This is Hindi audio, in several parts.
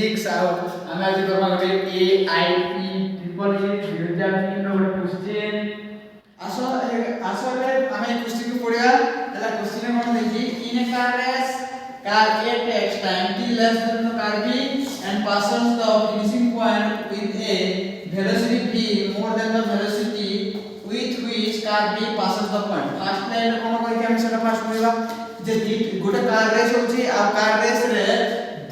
फिजिक्स आम आज करमा गोटे ए आई पी ट्रिपल ई 2003 रो गोटे क्वेश्चन आसले आम क्वेश्चन को पढ़िया एला क्वेश्चन कोन देखि in a car race car A takes time t less than the car B and passes the finishing point with a velocity v more than the velocity with which car B passes the point. First line कोन कहि के हम सेटा फास्ट होइबा जे गोटे कार रेस होची आ कार रेस रे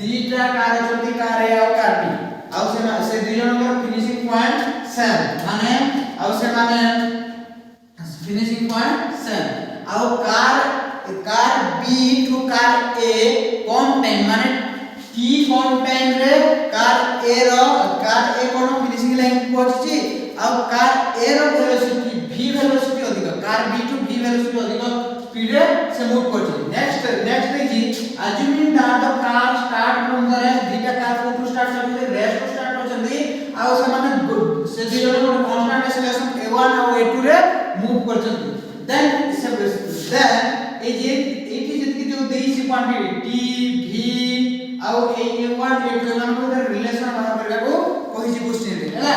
दीटा कार होती कार A आ कार B आ से दुई जन फिनिशिंग पॉइंट सेम माने आ से माने फिनिशिंग पॉइंट सेम आ कार B टू कार A कम टाइम माने t कम टाइम रे कार A कोन फिनिशिंग लाइन पहुंची आ कार A रो वेलोसिटी v वेलोसिटी अधिक कार B टू v वेलोसिटी अधिक स्पीड से मूव करछि नेक्स्ट देखि assuming that the car start from the rest dita car को स्टार्ट करछि रेस को स्टार्ट करछन्ती आ से माने से दुई जन को कांस्टेंट एक्सेलरेशन a1 और a2 रे मूव करछन्ती then it is जो देइछि क्वांटिटी t v आ a1 a2 मान को रिलेशन बाहर करगा को कहिछि क्वेश्चन रे हैला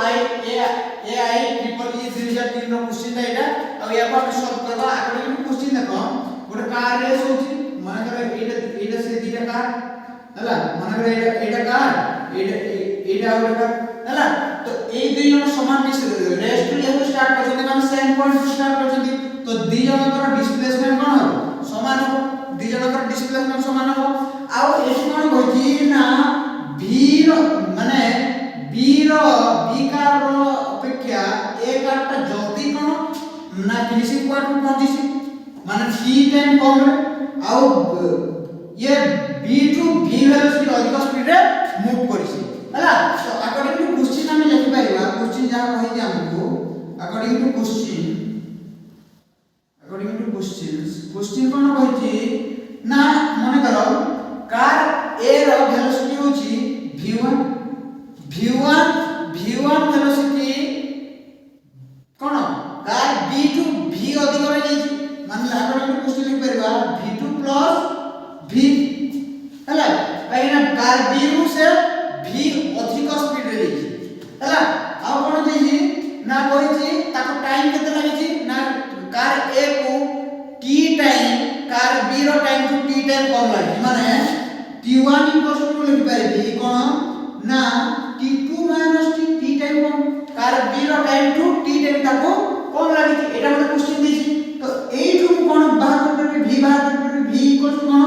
ai ट्रिपल ई 2003 रो क्वेश्चन था एटा अब या को सॉल्व करबा अकॉर्डिंग टू क्वेश्चन देखो गोटे कार रेस होछि माने कर एटा से दीटा कार हैला माने कर एटा कार एटा और कार हैला तो ए दुई जन समान रेस टू या स्टार्ट करछन्ते माने सेम पॉइंट टू स्टार्ट करछन्ती तो दुई जनकर डिस्प्लेसमेंट कोन हो समान हो दुई जनकर डिस्प्लेसमेंट समान हो आ एठी कोन होछि ना v रो माने b कार रो अपेक्षा a कार ता जल्दी कोन ना फिनिशिंग पॉइंट को पहुंची माने t टाइम कम रे आ ये b टू v वेलोसिटी अधिक स्पीड रे मूव करिछि हैला तो अकॉर्डिंग टू क्वेश्चन हम लिखि परिबा क्वेश्चन जा कहि जे हमको अकॉर्डिंग टू क्वेश्चन कोन कहिछि ना माने करो कार A रो वेलोसिटी होछि v1 वेलोसिटी कोन कार B टू v अधिक रे जाइछि माने अकॉर्डिंग टू क्वेश्चन लिखि परिबा v2 v हैला काइना कार B रू से v अधिक स्पीड रे जाइछि हैला आ कोन जाइछि ना कहिछि ताको टाइम केते लागिछि ना कार A को t टाइम कार B रो टाइम टू t टाइम कम लागिछि माने t1 लिखि परिबि कोन ना t2 t टाइम कम कार B रो टाइम टू t टाइम ताको कम लागिछि एटा हम क्वेश्चन दिछि तो एठु कोन बाहर करबि v बाहर करबि v इक्वल्स कोन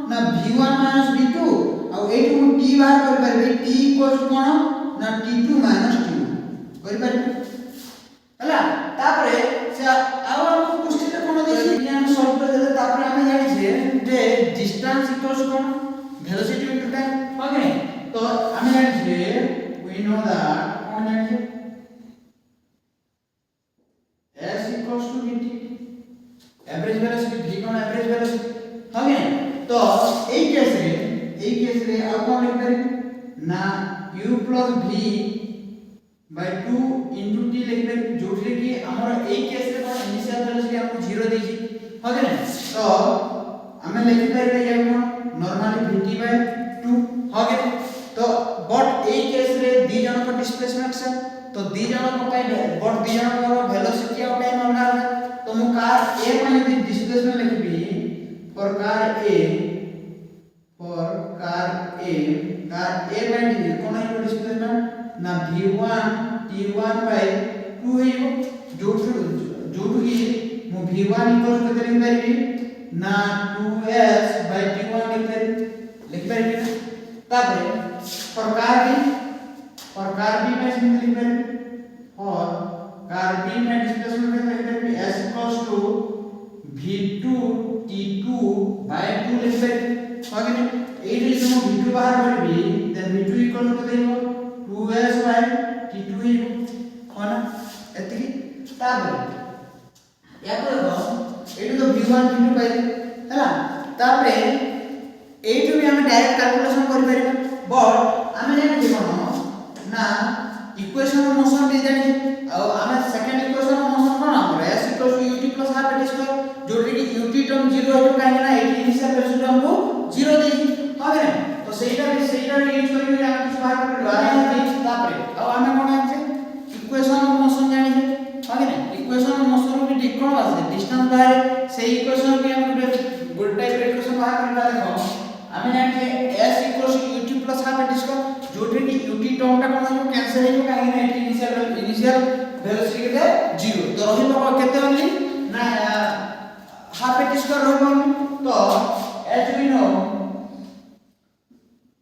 ना v1 v2 आ एठु t बाहर कर परबि t इक्वल्स कोन ना t2 t2 कर परबि हैला तापरे से आ हम क्वेश्चन कोन दिछि हम सॉल्व कर देले तापरे हम जानि छे जे डिस्टेंस इक्वल्स कोन वेलोसिटी इनटू टाइम ओके तो हम जानि छे वी नो दैट कोन जानि छे s equals to vt average velocity v cone average velocity okay तो एई केस रे आ कोन लिख परबि ना u plus v by 2 into t लिख परबि जोठले कि हमर एई केस रे कोन इनिशियल वेलोसिटी हमको 0 देछि ओके तो हमें लिख परबि ये कोन नॉर्मली vt by 2 ओके तो बट एई केस रे दी जन को डिस्प्लेसमेंट से तो दी जन को बट दी जन को वेलोसिटी और टाइम अलग है तो मु कार A में यदि डिस्प्लेसमेंट लिखबी फॉर कार A में कोन है डिस्प्लेसमेंट ना v1 t1 by 2 है जोठु की मु v1 इक्वल कते लिख परबी ना 2s by t1 लिख परबी तापरे फॉर कार B में सिंपल लिख परबी और कार B में डिस्प्लेसमेंट में लिख परबी s equals to v2 t2 by 2 लिख परबी ओके एठी जो v2 बाहर करबी देन v2 इक्वल टू देबो 2s by t2 ही होना एतिकी तापरे या देखो एठी तो v1 v2 पाइले हैला तापरे एठी भी हम डायरेक्ट कैलकुलेशन कर परिबे बट हम जानि कोन ना इक्वेशन ऑफ मोशन दे जानि और हम सेकंड इक्वेशन ऑफ मोशन कोन हमर s ut + हाफ t2 जोड़ी कि ut टर्म 0 है काहे ना एठी इनिशियल वेलोसिटी हमको 0 देछि ओके तो सेटा यूज भी हम गुड टाइप इक्वेशन बाहर करबा देखो आमे जाने s ut plus half at square जोटे कि ut टर्म टा कोन हो कैंसिल हो काहे ना एटी इनिशियल वेलोसिटी के 0 तो रहिलो केते ओनली ना हाफ एट स्क्वायर रहबो तो as we know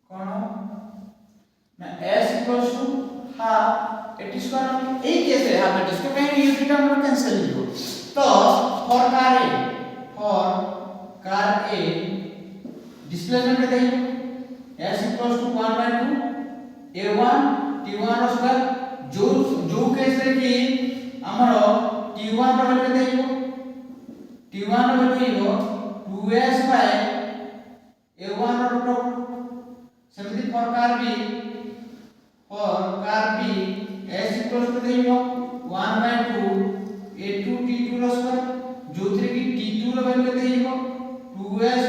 कोन ना s हाफ एट स्क्वायर ए कैसे हाफ एट स्क्वायर काहे ut टर्म कैंसिल हो तो फॉर कार A डिस्प्लेसमेंट के देई s = 1/2 a1 t1 स्क्वायर जो केस रे कि हमर t1 रो वैल्यू देइबो t1 रो वैल्यू 2s a1 रो रूट सेमिति फॉर कार B s = देइबो 1/2 a2 t2 रो स्क्वायर जो थ्री की t2 रो value देइबो 2s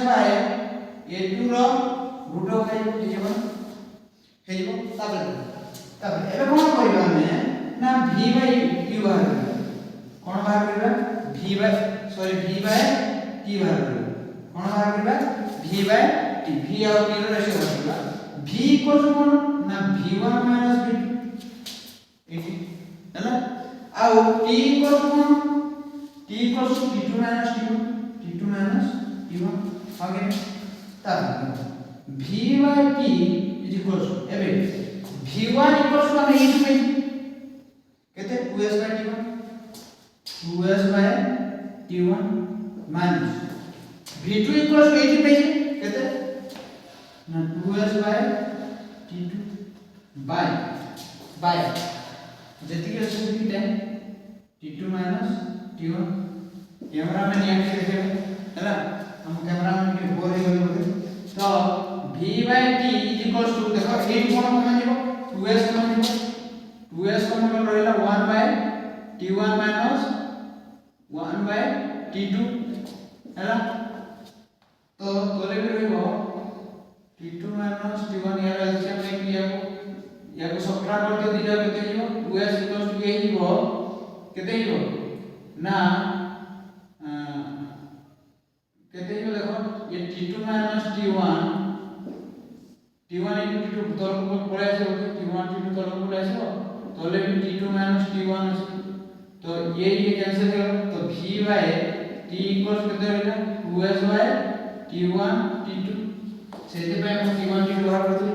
a2 rho root हो जाइबो हेइबो तापर एबे कोन करबा हमें ना v u बाहर कोन बाहर करबा v t बाहर करबा कोन बाहर करबा v t v और t रो रेशियो करबा v कोन ना v1 v2 एटी हैला आउ t कोन t t2 t1 आगे तब v t एबे v1 हमें ई में कहते 2s t1 माइनस v2 80 पे कहते ना 2s t2 बाय जति के सुविधा टाइम t2 t1 कैमरा में नियम से देखे हैला हम कैमरा में के बोल ही गले तो v t देखो 8 कोन कम जीवो 2s कम जीवो 2s कम रहला 1/t1 1/t2 हैला तो तोले भी रहबो t2 t1 या एलसीएम में किया या को सब्ट्रैक्ट कर दियो दिया केते जीवो 2s = ये जीवो केते जीवो ना कहते हैं देखो ये t2 t1 into t2 तोल को पड़े আছে t1 t2 तोल को पड़े আছে तोले भी t2 t1 तो ये कैंसिल हो तो v t इक्वल्स केते रहला 2s t1 t2 सेते पे हम t1 t2 बाहर करते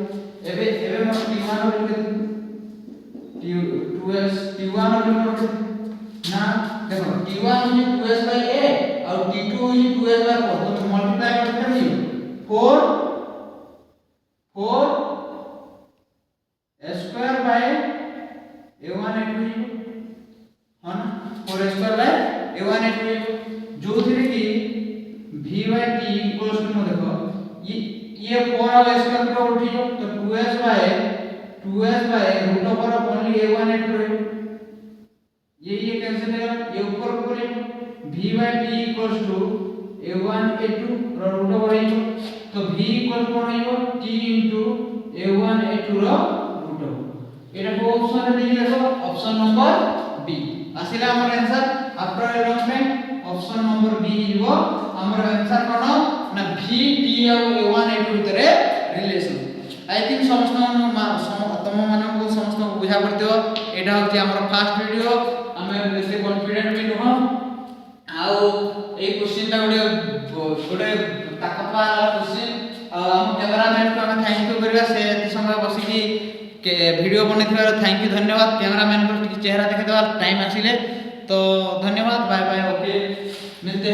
एबे हम t1 और t2s t1 और ना देखो t1 2s a और t2 2s 4 तो मल्टीप्लाई करते हैं 4 स्क्वायर बाय a1 a2 हां 4 स्क्वायर बाय a1 a2 जो थी कि v t इक्वल्स टू देखो ये 4 और स्क्वायर को उठी तो 2s by root over of only a1 a2 ये कैंसिल हो गया ये ऊपर ऊपर v t equals to a1 a2 rho root over है तो v इक्वल कोन है t into a1 a2 rho root over eta को ऑप्शन रे देखि देखो ऑप्शन नंबर बी आसिला हमर answer after alignment option number B हिबो हमर आंसर कोन ना v t और a1 a2 भितरे रिलेशन आई थिंक समस्त तम मानन को समस्त को बुझा पड़तो एटा होची हमर फर्स्ट वीडियो हमें बेसी कॉन्फिडेंट भी नुह आउ ए क्वेश्चन ता गोटे ताकत वाला क्वेश्चन हम कैमरामैन को हम थैंक यू करबा से एते समय बसी की वीडियो बनेथिबार थैंक यू धन्यवाद कैमरामैन को चेहरा देखे देवा टाइम आसीले तो धन्यवाद बाय बाय ओके मिलते